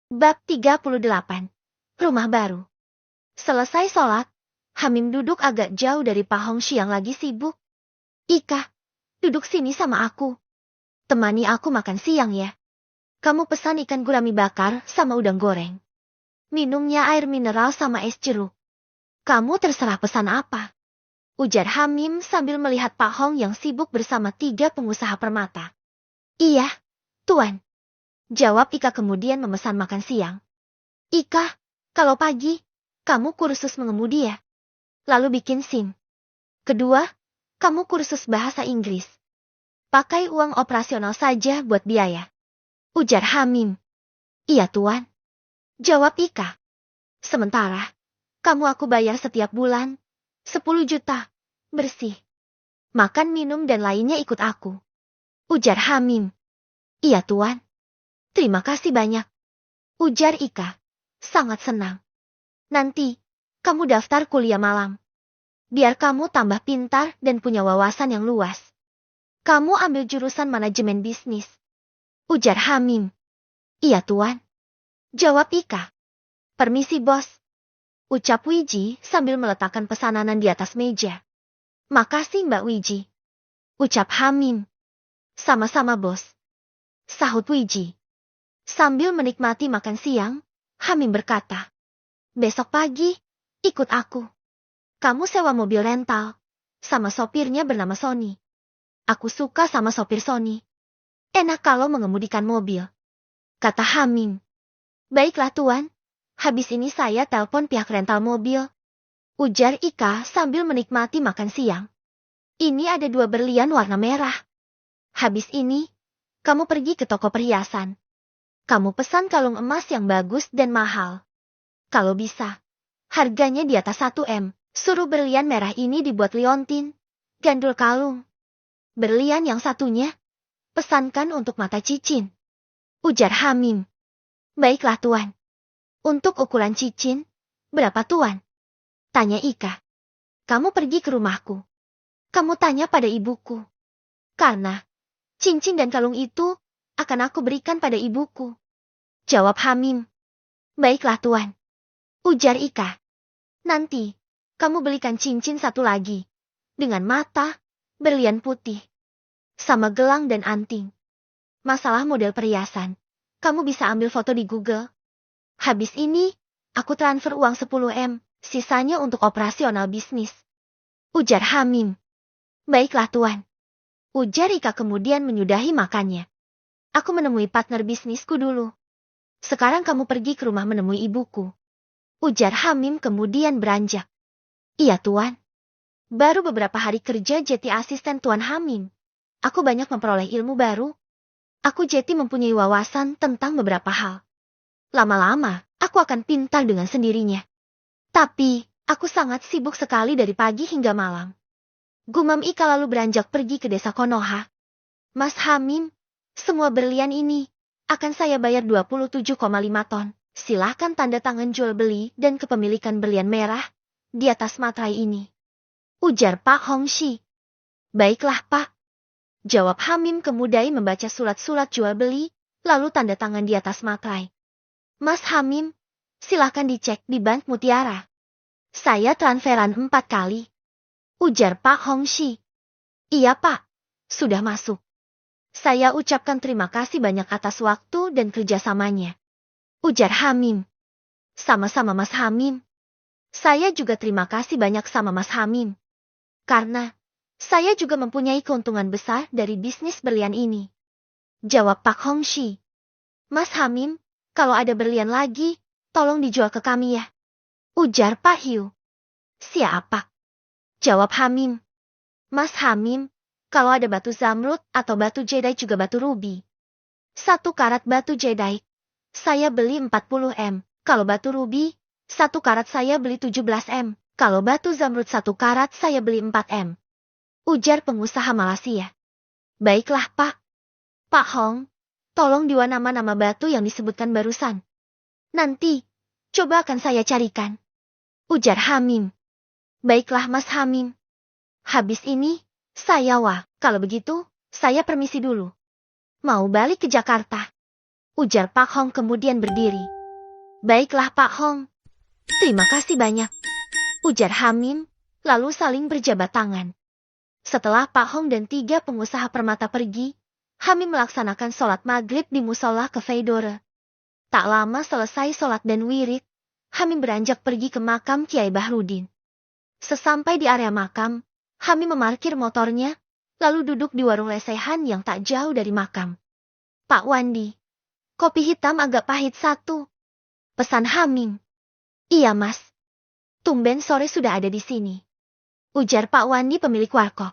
Bab 38. Rumah baru. Selesai sholat, Hamim duduk agak jauh dari Pak Hongxi yang lagi sibuk. Ika, duduk sini sama aku. Temani aku makan siang ya. Kamu pesan ikan gurami bakar sama udang goreng. Minumnya air mineral sama es jeruk. Kamu terserah pesan apa. Ujar Hamim sambil melihat Pak Hong yang sibuk bersama 3 pengusaha permata. Iya, Tuan. Jawab Ika kemudian memesan makan siang. Ika, kalau pagi, kamu kursus mengemudi ya? Lalu bikin SIM. Kedua, kamu kursus bahasa Inggris. Pakai uang operasional saja buat biaya. Ujar Hamim. Iya Tuan. Jawab Ika. Sementara, kamu aku bayar setiap bulan, 10 juta, bersih. Makan, minum dan lainnya ikut aku. Ujar Hamim. Iya Tuan. Terima kasih banyak. Ujar Ika. Sangat senang. Nanti, kamu daftar kuliah malam. Biar kamu tambah pintar dan punya wawasan yang luas. Kamu ambil jurusan manajemen bisnis. Ujar Hamim. Iya Tuan. Jawab Ika. Permisi bos. Ucap Wiji sambil meletakkan pesanan di atas meja. Makasih Mbak Wiji. Ucap Hamim. Sama-sama bos. Sahut Wiji. Sambil menikmati makan siang, Hamim berkata. Besok pagi, ikut aku. Kamu sewa mobil rental, sama sopirnya bernama Sony. Aku suka sama sopir Sony. Enak kalau mengemudikan mobil. Kata Hamim. Baiklah Tuan, habis ini saya telepon pihak rental mobil. Ujar Ika sambil menikmati makan siang. Ini ada 2 berlian warna merah. Habis ini, kamu pergi ke toko perhiasan. Kamu pesan kalung emas yang bagus dan mahal. Kalau bisa, harganya di atas 1 M. Suruh berlian merah ini dibuat liontin, gandul kalung. Berlian yang satunya, pesankan untuk mata cincin. Ujar Hamim. Baiklah Tuan. Untuk ukuran cincin, berapa Tuan? Tanya Ika. Kamu pergi ke rumahku. Kamu tanya pada ibuku. Karena, cincin dan kalung itu, akan aku berikan pada ibuku. Jawab Hamim. Baiklah Tuan. Ujar Ika. Nanti, kamu belikan cincin 1 lagi. Dengan mata, berlian putih. Sama gelang dan anting. Masalah model perhiasan. Kamu bisa ambil foto di Google. Habis ini, aku transfer uang 10 M. Sisanya untuk operasional bisnis. Ujar Hamim. Baiklah Tuan. Ujar Ika kemudian menyudahi makannya. Aku menemui partner bisnisku dulu. Sekarang kamu pergi ke rumah menemui ibuku. Ujar Hamim kemudian beranjak. Iya Tuan. Baru beberapa hari kerja jadi asisten Tuan Hamim. Aku banyak memperoleh ilmu baru. Aku jadi mempunyai wawasan tentang beberapa hal. Lama-lama, aku akan pintar dengan sendirinya. Tapi, aku sangat sibuk sekali dari pagi hingga malam. Gumam Ika lalu beranjak pergi ke desa Konoha. Mas Hamim, semua berlian ini akan saya bayar 27,5 ton. Silahkan tanda tangan jual beli dan kepemilikan berlian merah di atas materai ini. Ujar Pak Hongxi. Baiklah Pak. Jawab Hamim kemudian membaca surat-surat jual beli, lalu tanda tangan di atas materai. Mas Hamim, silahkan dicek di bank Mutiara. Saya transferan 4 kali. Ujar Pak Hongxi. Iya Pak, sudah masuk. Saya ucapkan terima kasih banyak atas waktu dan kerjasamanya. Ujar Hamim. Sama-sama Mas Hamim. Saya juga terima kasih banyak sama Mas Hamim. Karena, saya juga mempunyai keuntungan besar dari bisnis berlian ini. Jawab Pak Hongxi. Mas Hamim, kalau ada berlian lagi, tolong dijual ke kami ya. Ujar Pak Hiu. Siapa? Jawab Hamim. Mas Hamim, kalau ada batu zamrud atau batu jadeite juga batu rubi. 1 karat batu jadeite. Saya beli 40 M. Kalau batu rubi, 1 karat saya beli 17 M. Kalau batu zamrud 1 karat saya beli 4 M. Ujar pengusaha Malaysia. Baiklah Pak. Pak Hong, tolong diwan nama-nama batu yang disebutkan barusan. Nanti, coba akan saya carikan. Ujar Hamim. Baiklah Mas Hamim. Habis ini, kalau begitu, saya permisi dulu. Mau balik ke Jakarta. Ujar Pak Hong kemudian berdiri. Baiklah Pak Hong. Terima kasih banyak. Ujar Hamim, lalu saling berjabat tangan. Setelah Pak Hong dan 3 pengusaha permata pergi, Hamim melaksanakan sholat maghrib di musola Cafe Dore. Tak lama selesai sholat dan wirid, Hamim beranjak pergi ke makam Kiai Bahrudin. Sesampai di area makam, Hamim memarkir motornya, lalu duduk di warung lesehan yang tak jauh dari makam. Pak Wandi, kopi hitam agak pahit 1. Pesan Hamim. Iya mas. Tumben sore sudah ada di sini. Ujar Pak Wandi pemilik warkop.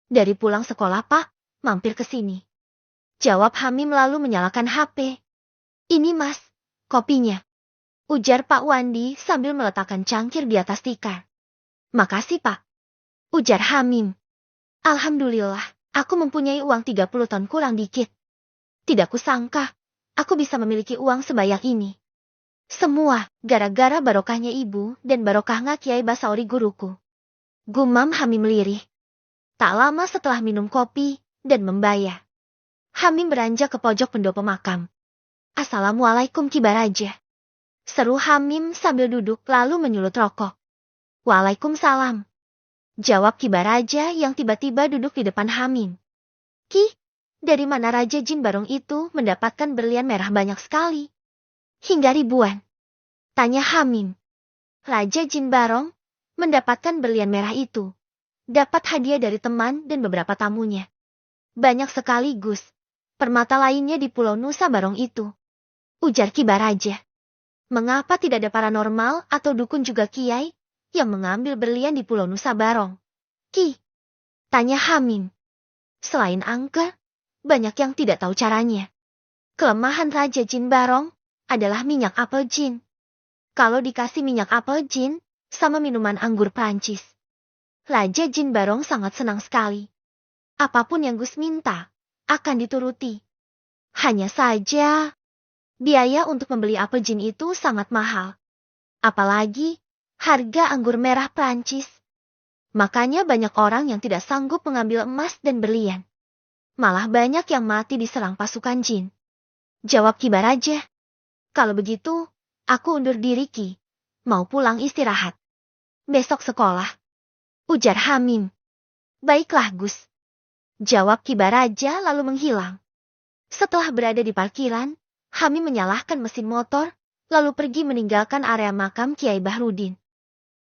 Dari pulang sekolah Pak, mampir ke sini. Jawab Hamim lalu menyalakan HP. Ini mas, kopinya. Ujar Pak Wandi sambil meletakkan cangkir di atas tikar. Makasih Pak. Ujar Hamim. Alhamdulillah, aku mempunyai uang 30 ton kurang dikit. Tidak kusangka, aku bisa memiliki uang sebanyak ini. Semua gara-gara barokahnya ibu dan barokahnya Kiai Basauri guruku. Gumam Hamim lirih. Tak lama setelah minum kopi dan membayar, Hamim beranjak ke pojok pendopo makam. Assalamualaikum Ki Baraja. Seru Hamim sambil duduk lalu menyulut rokok. Waalaikumsalam. Jawab Ki Baraja yang tiba-tiba duduk di depan Hamim. Ki, dari mana Raja Jin Barong itu mendapatkan berlian merah banyak sekali? Hingga ribuan. Tanya Hamim. Raja Jin Barong mendapatkan berlian merah itu. Dapat hadiah dari teman dan beberapa tamunya. Banyak sekali Gus. Permata lainnya di Pulau Nusa Barong itu. Ujar Ki Baraja. Mengapa tidak ada paranormal atau dukun juga kiai yang mengambil berlian di Pulau Nusa Barong? Ki. Tanya Hamim. Selain angker, banyak yang tidak tahu caranya. Kelemahan Raja Jin Barong adalah minyak apel jin. Kalau dikasih minyak apel jin, sama minuman anggur Prancis, Raja Jin Barong sangat senang sekali. Apapun yang Gus minta, akan dituruti. Hanya saja, biaya untuk membeli apel jin itu sangat mahal. Apalagi, harga anggur merah Prancis. Makanya banyak orang yang tidak sanggup mengambil emas dan berlian. Malah banyak yang mati diserang pasukan jin. Jawab Ki Baraja. Kalau begitu, aku undur diri Ki. Mau pulang istirahat. Besok sekolah. Ujar Hamim. Baiklah Gus. Jawab Ki Baraja lalu menghilang. Setelah berada di parkiran, Hamim menyalahkan mesin motor, lalu pergi meninggalkan area makam Kiai Bahrudin.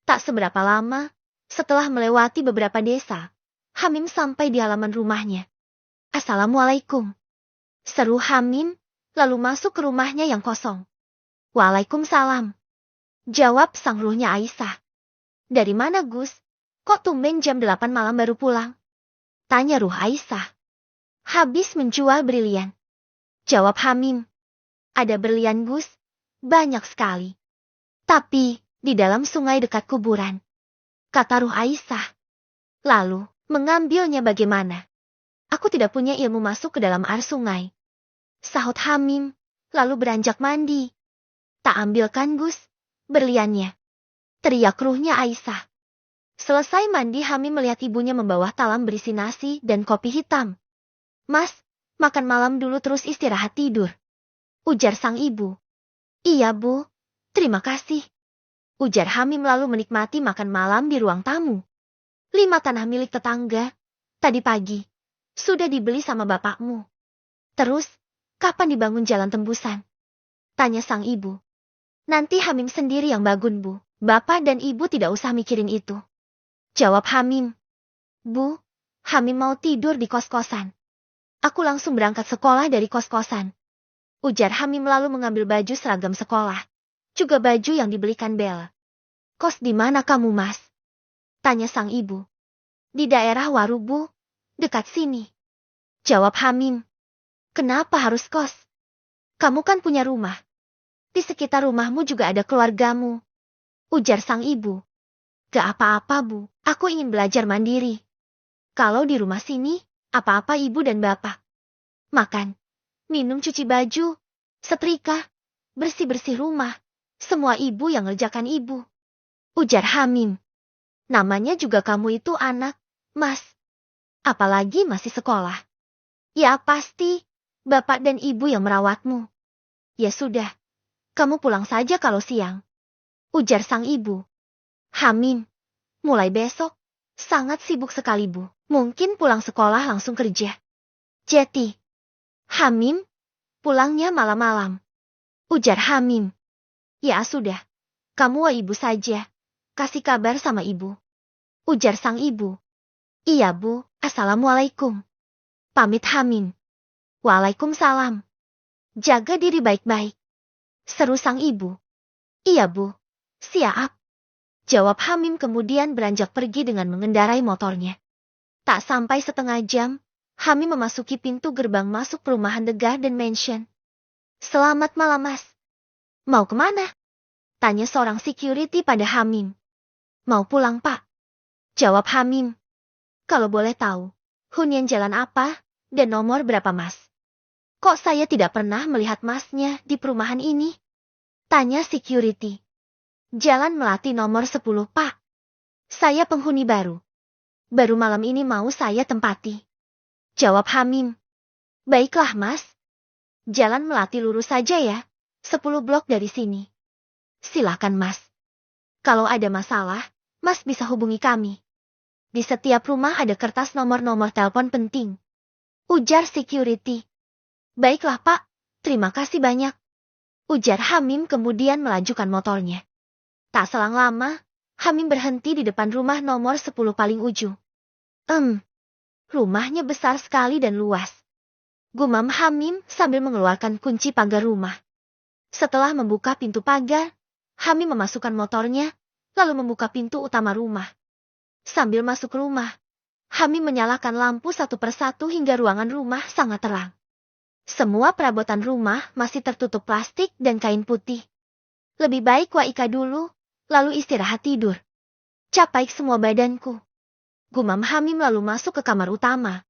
Tak seberapa lama, setelah melewati beberapa desa, Hamim sampai di halaman rumahnya. Assalamualaikum. Seru Hamim, lalu masuk ke rumahnya yang kosong. Waalaikumsalam. Jawab sang ruhnya Aisyah. Dari mana Gus? Kok tumben jam 8 malam baru pulang? Tanya ruh Aisyah. Habis menjual berlian. Jawab Hamim. Ada berlian Gus? Banyak sekali. Tapi, di dalam sungai dekat kuburan. Kata ruh Aisyah. Lalu, mengambilnya bagaimana? Aku tidak punya ilmu masuk ke dalam air sungai. Sahut Hamim, lalu beranjak mandi. Tak ambilkan Gus, berliannya. Teriak ruhnya Aisyah. Selesai mandi Hamim melihat ibunya membawa talam berisi nasi dan kopi hitam. Mas, makan malam dulu terus istirahat tidur. Ujar sang ibu. Iya Bu, terima kasih. Ujar Hamim lalu menikmati makan malam di ruang tamu. 5 tanah milik tetangga, tadi pagi, sudah dibeli sama bapakmu. Terus, kapan dibangun jalan tembusan? Tanya sang ibu. Nanti Hamim sendiri yang bangun Bu, bapak dan ibu tidak usah mikirin itu. Jawab Hamim. Bu, Hamim mau tidur di kos-kosan. Aku langsung berangkat sekolah dari kos-kosan. Ujar Hamim lalu mengambil baju seragam sekolah. Juga baju yang dibelikan Bella. Kos di mana kamu Mas? Tanya sang ibu. Di daerah Waru Bu, dekat sini. Jawab Hamim. Kenapa harus kos? Kamu kan punya rumah. Di sekitar rumahmu juga ada keluargamu. Ujar sang ibu. Gak apa-apa Bu, aku ingin belajar mandiri. Kalau di rumah sini, apa-apa ibu dan bapak. Makan, minum cuci baju, setrika, bersih-bersih rumah. Semua ibu yang ngerjakan ibu. Ujar Hamim. Namanya juga kamu itu anak, Mas. Apalagi masih sekolah. Ya pasti, bapak dan ibu yang merawatmu. Ya sudah, Kamu pulang saja kalau siang, ujar sang ibu. Hamim, mulai besok, sangat sibuk sekali Bu. Mungkin pulang sekolah langsung kerja. Jeti. Hamim, pulangnya malam-malam. Ujar Hamim. Ya sudah, kamu wa ibu saja. Kasih kabar sama ibu. Ujar sang ibu. Iya Bu, assalamualaikum. Pamit Hamim. Waalaikumsalam. Jaga diri baik-baik. Seru sang ibu. Iya Bu, siap. Jawab Hamim kemudian beranjak pergi dengan mengendarai motornya. Tak sampai setengah jam, Hamim memasuki pintu gerbang masuk perumahan The Garden Mansion. Selamat malam Mas. Mau kemana? Tanya seorang security pada Hamim. Mau pulang Pak. Jawab Hamim. Kalau boleh tahu, hunian jalan apa dan nomor berapa Mas? Kok saya tidak pernah melihat Masnya di perumahan ini? Tanya security. Jalan Melati nomor 10 Pak. Saya penghuni baru. Baru malam ini mau saya tempati. Jawab Hamim. Baiklah Mas. Jalan Melati lurus saja ya. 10 blok dari sini. Silakan Mas. Kalau ada masalah, Mas bisa hubungi kami. Di setiap rumah ada kertas nomor-nomor telepon penting. Ujar security. Baiklah Pak, terima kasih banyak. Ujar Hamim kemudian melajukan motornya. Tak selang lama, Hamim berhenti di depan rumah nomor 10 paling ujung. Rumahnya besar sekali dan luas. Gumam Hamim sambil mengeluarkan kunci pagar rumah. Setelah membuka pintu pagar, Hamim memasukkan motornya, lalu membuka pintu utama rumah. Sambil masuk rumah, Hamim menyalakan lampu satu persatu hingga ruangan rumah sangat terang. Semua perabotan rumah masih tertutup plastik dan kain putih. Lebih baik Waika dulu, lalu istirahat tidur. Capek semua badanku. Gumam Hamim lalu masuk ke kamar utama.